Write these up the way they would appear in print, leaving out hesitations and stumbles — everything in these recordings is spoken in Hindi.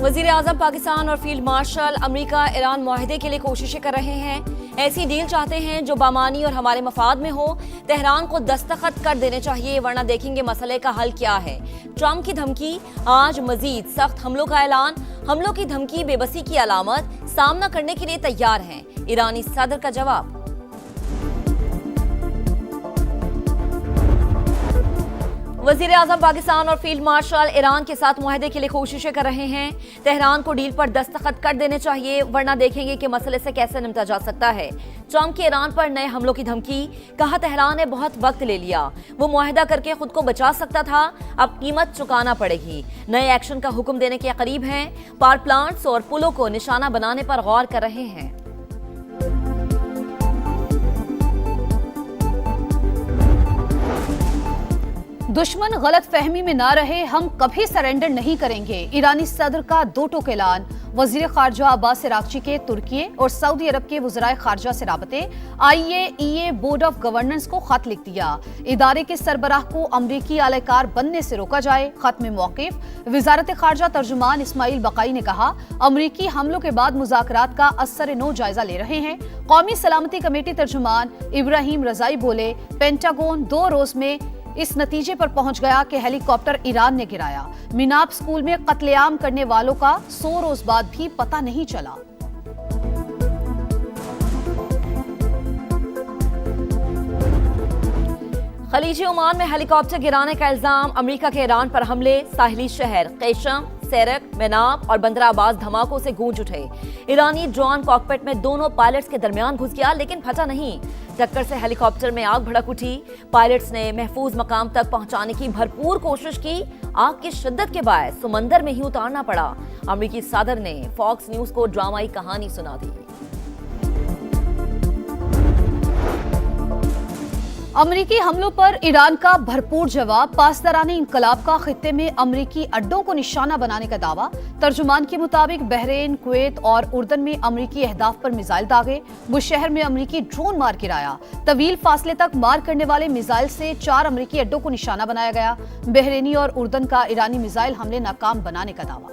वजीर आजम पाकिस्तान और फील्ड मार्शल अमेरिका ईरान मुआहदे के लिए कोशिशें कर रहे हैं। ऐसी डील चाहते हैं जो बामानी और हमारे मफाद में हो। तेहरान को दस्तखत कर देने चाहिए, वरना देखेंगे मसले का हल क्या है। ट्रंप की धमकी, आज मजीद सख्त हमलों का ऐलान। हमलों की धमकी बेबसी की अलामत, सामना करने के लिए तैयार हैं। ईरानी सदर का जवाब। वजीर आजम पाकिस्तान और फील्ड मार्शल ईरान के साथ मुआहदे के लिए कोशिशें कर रहे हैं। तेहरान को डील पर दस्तखत कर देने चाहिए, वरना देखेंगे कि मसले से कैसे निपटा जा सकता है। ट्रंप की ईरान पर नए हमलों की धमकी, कहा तेहरान ने बहुत वक्त ले लिया, वो मुआहदा करके खुद को बचा सकता था, अब कीमत चुकाना पड़ेगी। नए एक्शन का हुक्म देने के करीब हैं। पावर प्लांट्स और पुलों को निशाना बनाने पर गौर कर रहे हैं। दुश्मन गलत फहमी में ना रहे, हम कभी सरेंडर नहीं करेंगे। ईरानी सदर का दो टोक ऐलान। वजीर खारजा अब्बास इराक्ची के तुर्की और सऊदी अरब के वज़राए खारजा से राबते। IAEA बोर्ड ऑफ गवर्नेंस को खत लिख दिया। इदारे के सरबराह को अमरीकी आलाकार बनने से रोका जाए, खत में मौक़िफ़। वजारत खारजा तर्जुमान इस्माइल बकाई ने कहा, अमरीकी हमलों के बाद मुज़ाकरात का असर नो जायजा ले रहे हैं। कौमी सलामती कमेटी तर्जुमान इब्राहिम रजाई बोले, पेंटागन 2 रोज में इस नतीजे पर पहुंच गया कि हेलीकॉप्टर ईरान ने गिराया। मिनाब स्कूल में कत्लेआम करने वालों का 100 रोज बाद भी पता नहीं चला। खलीजी ओमान में हेलीकॉप्टर गिराने का इल्जाम। अमेरिका के ईरान पर हमले। साहिली शहर कैशम, सेरक, मेनाब और बंदर अब्बास धमाकों से गूंज उठे। ईरानी ड्रोन कॉकपिट में दोनों पायलट्स के दरमियान घुस गया, लेकिन फटा नहीं। टक्कर से हेलीकॉप्टर में आग भड़क उठी। पायलट्स ने महफूज मकाम तक पहुंचाने की भरपूर कोशिश की। आग की शिद्दत के बायस समंदर में ही उतारना पड़ा। अमेरिकी सदर ने फॉक्स न्यूज को ड्रामाई कहानी सुना दी। अमरीकी हमलों पर ईरान का भरपूर जवाब। पासदाराने इंकलाब का खित्ते में अमरीकी अड्डों को निशाना बनाने का दावा। तर्जुमान के मुताबिक बहरीन, कुवैत और उर्दन में अमरीकी अहदाफ पर मिसाइल दागे। बुशहर में अमरीकी ड्रोन मार गिराया। तवील फासले तक मार करने वाले मिसाइल से 4 अमरीकी अड्डों को निशाना बनाया गया। बहरीनी और उर्दन का ईरानी मिसाइल हमले नाकाम बनाने का दावा।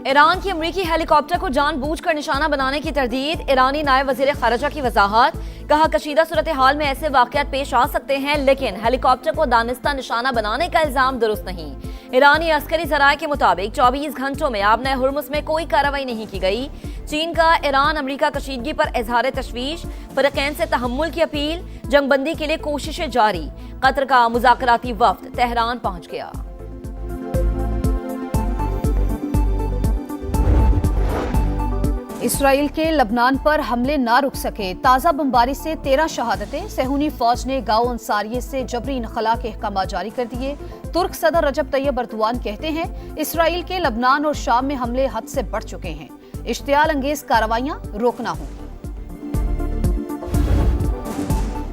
ईरान की अमरीकी हेलीकॉप्टर को जानबूझकर निशाना बनाने की तरदीद। ईरानी नायब वजीर खारजा की वजाहत, कहा कशीदा सूरत हाल में ऐसे वाकयात पेश आ सकते हैं, लेकिन हेलीकॉप्टर को दानिस्ता निशाना बनाने का इल्जाम दुरुस्त नहीं। ईरानी अस्करी जराये के मुताबिक 24 घंटों में आबना हुर्मुस में कोई कार्रवाई नहीं की गई। चीन का ईरान अमरीका कशीदगी पर इजहार तशवीश। फरीकैन से तहम्मुल की अपील। जंगबंदी के लिए कोशिशें जारी। कतर का मुज़ाकराती वफ्द तेहरान पहुंच गया। इसराइल के लबनान पर हमले ना रुक सके। ताज़ा बमबारी से 13 शहादतें। सेहूनी फौज ने गाँव अंसारिये से जबरी इनखला के अहकाम जारी कर दिए। तुर्क सदर रजब तैयब अर्दोआन कहते हैं, इसराइल के लबनान और शाम में हमले हद से बढ़ चुके हैं। इश्तियाल अंगेज कार्रवाइयां रोकना होंगी।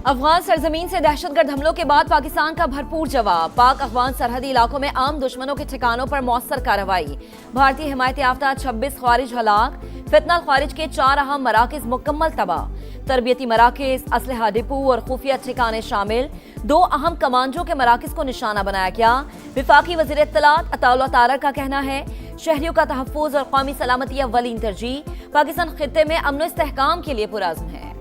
अफगान सरजमीन से दहशतगर्द हमलों के बाद पाकिस्तान का भरपूर जवाब। पाक अफगान सरहदी इलाकों में आम दुश्मनों के ठिकानों पर मौसर कार्रवाई। भारतीय हिमायत याफ्ता 26 ख्वारिज हलाक। फितनल ख्वारिज के 4 अहम मराकिज मुकम्मल तबाह। तरबियती मराकिज, असलहा डिपो और खुफिया ठिकाने शामिल। 2 अहम कमांडरों के मराकिज को निशाना बनाया गया। विफाकी वज़ीर इत्तलात अताउल्लाह तारक का कहना है, शहरियों का तहफ़्फ़ुज़ और कौमी सलामती अव्वलीन तरजीह। पाकिस्तान खित्ते में अमन इस्तेहकाम के लिए पुरअज़्म है।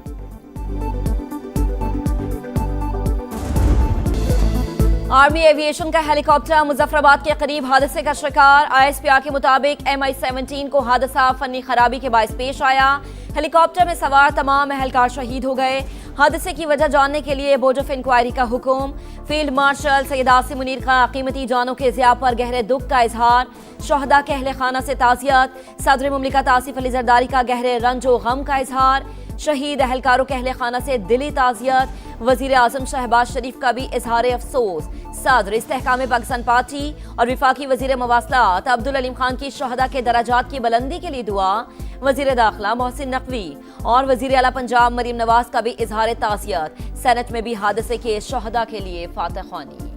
आर्मी एविएशन का हेलीकॉप्टर मुजफ्फराबाद के करीब हादसे का शिकार। ISPR के मुताबिक MI-17 को हादसा फनी खराबी के बायस पेश आया। हेलीकॉप्टर में सवार तमाम एहलकार शहीद हो गए। हादसे की वजह जानने के लिए बोर्ड ऑफ इंक्वायरी का हुक्म। फील्ड मार्शल सैयद आसिम मुनीर का कीमती जानों के ज़िया पर गहरे दुख का इजहार। शहदा के अहले खाना से ताज़ियत। सदर मुमलिकत आसिफ अली जरदारी का गहरे रंज व गम का इजहार। शहीद अहलकारों के अहले खाना से दिली ताज़ियत। वज़ीर आज़म शहबाज शरीफ का भी इजहार अफसोस। सदर इस्तेहकाम पाकिस्तान पार्टी और विफाकी वज़ीर मवासलात अब्दुल अलीम खान की शहदा के दराजात की बुलंदी के लिए दुआ। वज़ीर दाखिला मोहसिन नकवी और वज़ीर आला पंजाब मरीम नवाज का भी इजहार ताज़ियत। सेनेट में भी हादसे के शहदा के लिए फातह ख्वानी।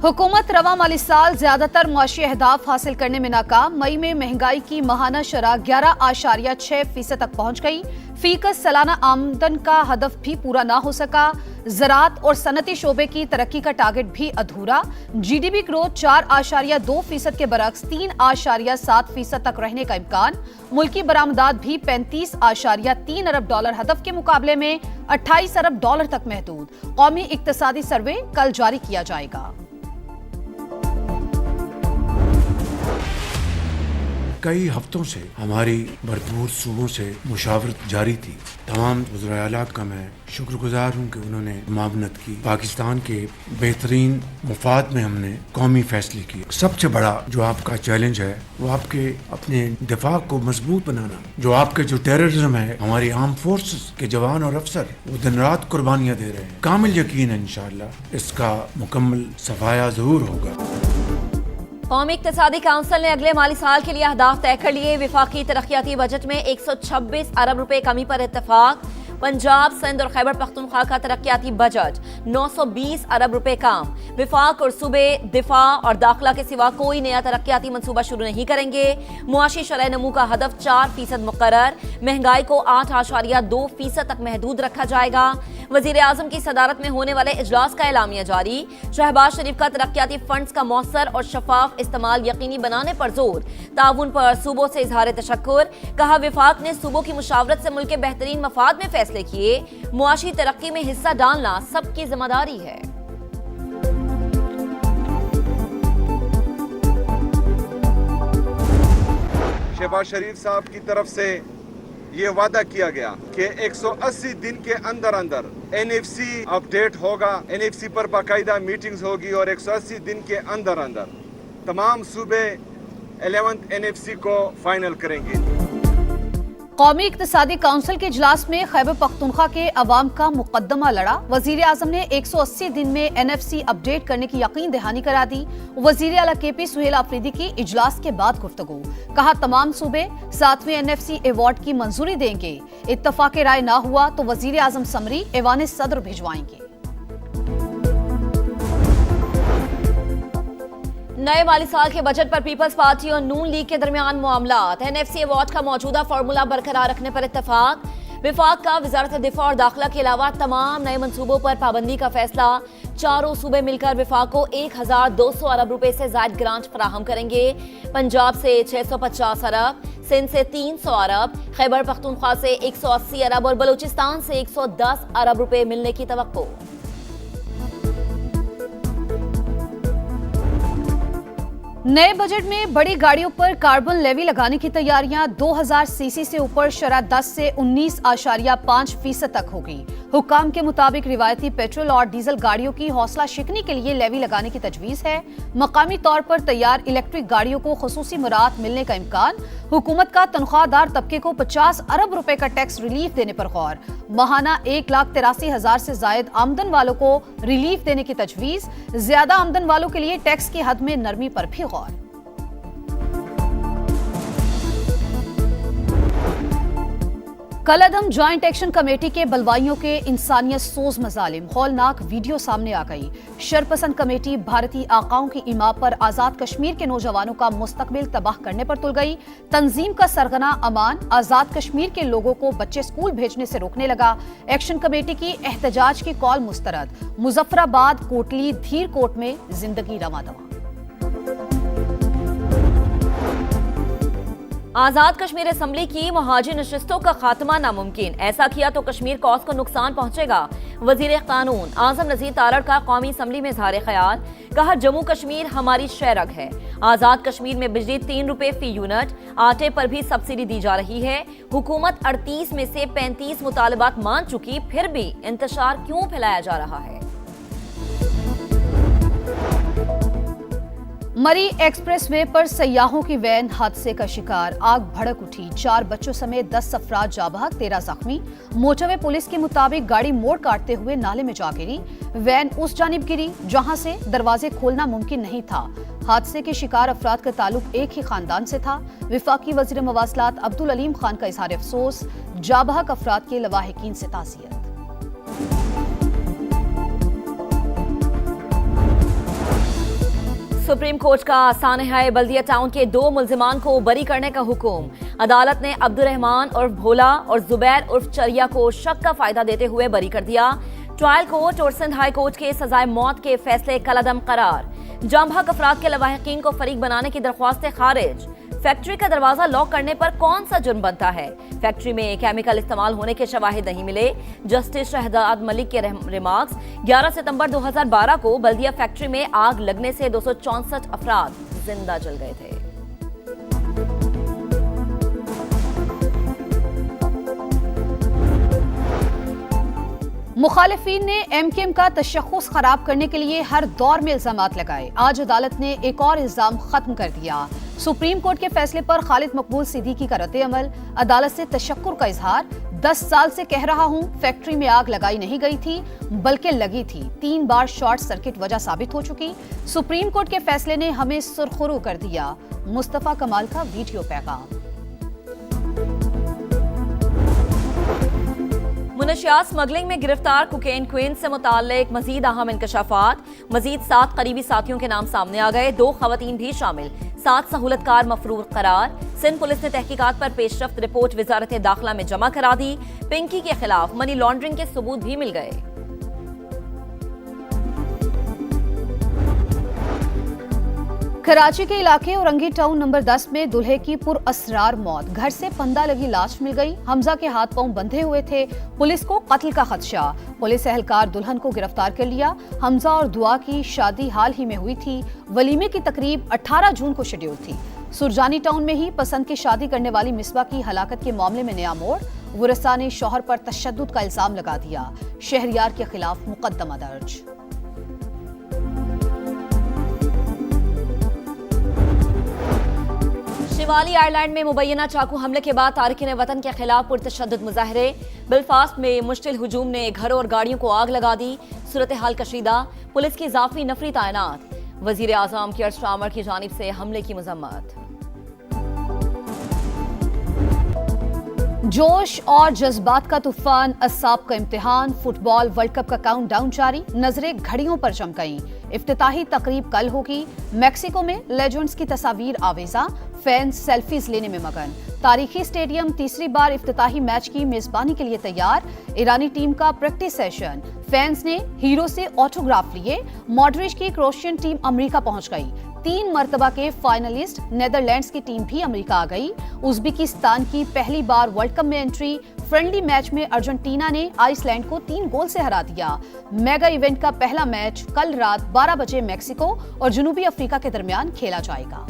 हुकूमत रवा माली साल ज्यादातर मुआशी अहदाफ हासिल करने में नाकाम। मई में महंगाई की माहाना शरह 11.6% तक पहुंच गई। फीकस सालाना आमदन का हदफ भी पूरा ना हो सका। ज़राअत और सनती शोबे की तरक्की का टारगेट भी अधूरा। GDP ग्रोथ 4.2% के बरक्स 3.7% तक रहने का इम्कान। मुल्की बरामदात भी 35.3 अरब डॉलर हदफ के मुकाबले में 28 अरब डॉलर तक महदूद। कौमी इक्तसादी सर्वे कल जारी किया जाएगा। कई हफ्तों से हमारी भरपूर सूबों से मुशावरत जारी थी। तमाम वज़राए आला का मैं शुक्रगुजार हूँ कि उन्होंने मामनत की। पाकिस्तान के बेहतरीन मुफाद में हमने कौमी फैसले किए। सबसे बड़ा जो आपका चैलेंज है वो आपके अपने दिफा को मजबूत बनाना। जो आपके जो टेररिज्म है, हमारी आर्म फोर्सेस के जवान और अफसर वो दिन रात कुर्बानियाँ दे रहे हैं। कामिल यकीन है इंशाअल्लाह इसका मुकम्मल सफाया जरूर होगा। कौमी इक्तिसादी काउंसिल ने अगले माली साल के लिए अहदाफ तय कर लिए। विफाकी तरक्याती बजट में 126 अरब रुपए कमी पर इत्तेफाक। पंजाब, सिंध और खैबर पख्तूनख्वा का तरक्याती बजट 920 अरब रुपए कम। विफाक और सूबे दिफा और दाखिला के सिवा कोई नया तरक्याती मंसूबा शुरू नहीं करेंगे। मुआशी शरह नमू का हदफ 4% मुकर्रर। महंगाई को 8.2% तक महदूद रखा जाएगा। वजीर आजम की सदारत में होने वाले इजलास का एलामिया जारी। शहबाज शरीफ का तरक्याती फंड्स का मौसर और शफाफ इस्तेमाल यकीनी बनाने पर जोर। ताउन पर सूबों से इजहार तशक्कुर। कहा विफाक ने सूबों की मुशावरत से मुल्क के बेहतरीन मफाद में फैसले किए। मुआशी तरक्की में हिस्सा डालना सबकी जिम्मेदारी है। शहबाज शरीफ साहब की तरफ से ये वादा किया गया कि 180 दिन के अंदर अंदर NFC अपडेट होगा। NFC पर बाकायदा मीटिंग्स होगी और 180 दिन के अंदर अंदर तमाम सूबे 11th NFC को फाइनल करेंगे। कौमी इक्तिसादी काउंसिल के इजलास में खैबर पख्तूनख्वा के अवाम का मुकदमा लड़ा। वजीर आजम ने 180 दिन में NFC अपडेट करने की यकीन दहानी करा दी। वजीर आला KP सुहेल आफरीदी की इजलास के बाद गुफ्तगू। कहा तमाम सूबे 7वें NFC अवार्ड की मंजूरी देंगे। इत्तफाक राय ना हुआ तो वजीर आजम समरी ऐवान सदर भिजवाएंगे। नए माली साल के बजट पर पीपल्स पार्टी और नून लीग के दरमियान मामलात। NFC अवार्ड का मौजूदा फार्मूला बरकरार रखने पर इत्तेफाक। विफाक का वजारत दिफा और दाखिला के अलावा तमाम नए मंसूबों पर पाबंदी का फैसला। चारों सूबे मिलकर विफाक को 1200 अरब रुपए से जायद ग्रांट फराहम करेंगे। पंजाब से 650 अरब, सिंध से 300 अरब, खैबर पख्तूनख्वा से 180 अरब और बलूचिस्तान से 110 अरब रुपए मिलने की तवक्को। नए बजट में बड़ी गाड़ियों पर कार्बन लेवी लगाने की तैयारियां। 2000 सीसी से ऊपर शरह 10 से 19.5% तक होगी। हुक्काम के मुताबिक रिवायती पेट्रोल और डीजल गाड़ियों की हौसला शिकनी के लिए लेवी लगाने की तजवीज है। मकामी तौर पर तैयार इलेक्ट्रिक गाड़ियों को खुसूसी मुराद मिलने का इम्कान। हुकूमत का तनख्वाहदार तबके को 50 अरब रुपए का टैक्स रिलीफ देने पर गौर। माहाना 1,83,000 से जायद आमदन वालों को रिलीफ देने की तजवीज। ज्यादा आमदन वालों के लिए टैक्स की हद में नरमी पर भी गौर। कलअदम ज्वाइंट एक्शन कमेटी के बलवाइयों के इंसानियत सोज मजालिम, हौलनाक वीडियो सामने आ गई। शरपसंद कमेटी भारतीय आकाओं की इमा पर आजाद कश्मीर के नौजवानों का मुस्तकबिल तबाह करने पर तुल गई। तंजीम का सरगना अमान आजाद कश्मीर के लोगों को बच्चे स्कूल भेजने से रोकने लगा। एक्शन कमेटी की एहतजाज की कॉल मुस्तरद। मुजफ्फराबाद, कोटली, धीरकोट में जिंदगी रवादवा। आजाद कश्मीर असम्बली की मुहाजिर नशिस्तों का खात्मा नामुमकिन। ऐसा किया तो कश्मीर कौस को नुकसान पहुंचेगा। वजीर कानून आजम नजीर तारड़ का कौमी असम्बली में इजहार ख्याल। कहा जम्मू कश्मीर हमारी शहरग है। आजाद कश्मीर में बिजली 3 रुपए फी यूनिट। आटे पर भी सब्सिडी दी जा रही है। हुकूमत 38 में से 35 मुतालबात मान चुकी, फिर भी इंतशार क्यों फैलाया जा रहा है। मरी एक्सप्रेसवे पर सयाहों की वैन हादसे का शिकार। आग भड़क उठी। 4 बच्चों समेत 10 अफराद जाँ बहक, 13 जख्मी। मोटरवे पुलिस के मुताबिक गाड़ी मोड़ काटते हुए नाले में जा गिरी। वैन उस जानिब गिरी जहां से दरवाजे खोलना मुमकिन नहीं था। हादसे के शिकार अफराद का ताल्लुक एक ही खानदान से था। विफाकी वजीर मवासलात अब्दुल अलीम खान का इजहार अफसोस। जाँ बहक अफराद के लवाहिकीन से ताज़ियत। सुप्रीम कोर्ट का सानहाय बल्दिया टाउन के 2 मुल्जिमान को बरी करने का हुक्म। अदालत ने अब्दुर्रहमान उर्फ भोला और जुबैर उर्फ चरिया को शक का फायदा देते हुए बरी कर दिया। ट्रायल कोर्ट और सिंध हाई कोर्ट के सजाए मौत के फैसले कलअदम करार। जामहक अफराद के लवाहिकीन को फरीक बनाने की दरख्वास्तें खारिज। फैक्ट्री का दरवाजा लॉक करने पर कौन सा जुर्म बनता है? फैक्ट्री में केमिकल इस्तेमाल होने के शवाहिद नहीं मिले। जस्टिस शहजाद मलिक के रिमार्क्स। 11 सितंबर 2012 को बल्दिया फैक्ट्री में आग लगने से 264 अफराद जिंदा जल गए थे। मुखालिफिन ने एमकेएम का तशख्खुस खराब करने के लिए हर दौर में इल्जामात लगाए। आज अदालत ने एक और इल्जाम खत्म कर दिया। सुप्रीम कोर्ट के फैसले पर खालिद मकबूल सिद्दीकी का रद्द-ए-अमल। अदालत से तशक्कुर का इजहार। 10 साल से कह रहा हूं, फैक्ट्री में आग लगाई नहीं गई थी बल्कि लगी थी। 3 बार शॉर्ट सर्किट वजह साबित हो चुकी। सुप्रीम कोर्ट के फैसले ने हमें सुरखुरू कर दिया। मुस्तफा कमाल का वीडियो पैगाम। मुनशियात स्मगलिंग में गिरफ्तार कोकेन क्वीन से मुताल्लिक मजीद अहम इंकशाफात। मजीद 7 करीबी साथियों के नाम सामने आ गए। 2 खवातीन भी शामिल। 7 सहूलतकार मफरूर करार। सिंध पुलिस ने तहकीकात पर पेशरफ्त रिपोर्ट वजारत दाखिला में जमा करा दी। पिंकी के खिलाफ मनी लॉन्ड्रिंग के सबूत भी मिल गए। कराची के इलाके औरंगी टाउन नंबर 10 में दूल्हे की पुरअसरार मौत। घर से फंदा लगी लाश मिल गई। हमजा के हाथ पांव बंधे हुए थे। पुलिस को कत्ल का खदशा। पुलिस एहलकार दुल्हन को गिरफ्तार कर लिया। हमजा और दुआ की शादी हाल ही में हुई थी। वलीमे की तकरीब 18 जून को शेड्यूल थी। सुरजानी टाउन में ही पसंद की शादी करने वाली मिसबा की हलाकत के मामले में नया मोड़। वरसा ने शौहर पर तशद्दुद का इल्जाम लगा दिया। शहरियार के खिलाफ मुकदमा दर्ज। शिमाली आयरलैंड में मुबैना चाकू हमले के बाद तारिकीन वतन के खिलाफ पुरतशद्दुद मुजाहरे। बेलफास्ट में मुश्तिल हुजूम ने घरों और गाड़ियों को आग लगा दी। सूरत हाल कशीदा। पुलिस की इजाफी नफरी तैनात। वजीर आजम कियर स्टारमर की जानिब से हमले की मजम्मत। जोश और जज्बात का तूफान, असाब का इम्तिहान। फुटबॉल वर्ल्ड कप का काउंटडाउन जारी। नजरें घड़ियों पर चमकाई। इफ्तिताही तकरीब कल होगी। मैक्सिको में लेजेंड्स की तस्वीर आवेजा। फैंस सेल्फीज लेने में मगन। तारीखी स्टेडियम तीसरी बार इफ्तिताही मैच की मेजबानी के लिए तैयार। ईरानी टीम का प्रैक्टिस सेशन। फैंस ने हीरो से ऑटोग्राफ लिए। मॉडरिच की क्रोएशियन टीम अमेरिका पहुंच गई। 3 मर्तबा के फाइनलिस्ट नेदरलैंड्स की टीम भी अमेरिका आ गई। उज्बेकिस्तान की पहली बार वर्ल्ड कप में एंट्री। फ्रेंडली मैच में अर्जेंटीना ने आइसलैंड को 3 गोल से हरा दिया। मेगा इवेंट का पहला मैच कल रात 12 बजे मैक्सिको और जनूबी अफ्रीका के दरमियान खेला जाएगा।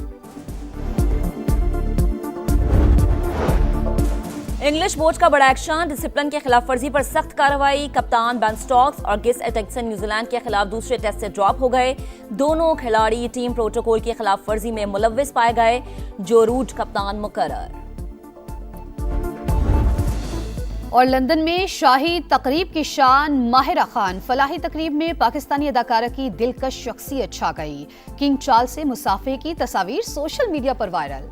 इंग्लिश बोर्ड का बड़ा एक्शन। डिसिप्लिन के खिलाफ वर्जी पर सख्त कार्रवाई। कप्तान बेन स्टोक्स और गिस एटकिंसन न्यूजीलैंड के खिलाफ दूसरे टेस्ट से ड्रॉप हो गए। दोनों खिलाड़ी टीम प्रोटोकॉल की खिलाफ वर्जी में मुलव्विस पाए गए। जो रूट कप्तान मुकर्रर। और लंदन में शाही तकरीब की शान माहिरा खान। फलाही तकरीब में पाकिस्तानी अदाकारा की दिलकश शख्सियत छा गई। किंग चार्ल्स से मुसाफे की तस्वीर सोशल मीडिया पर वायरल।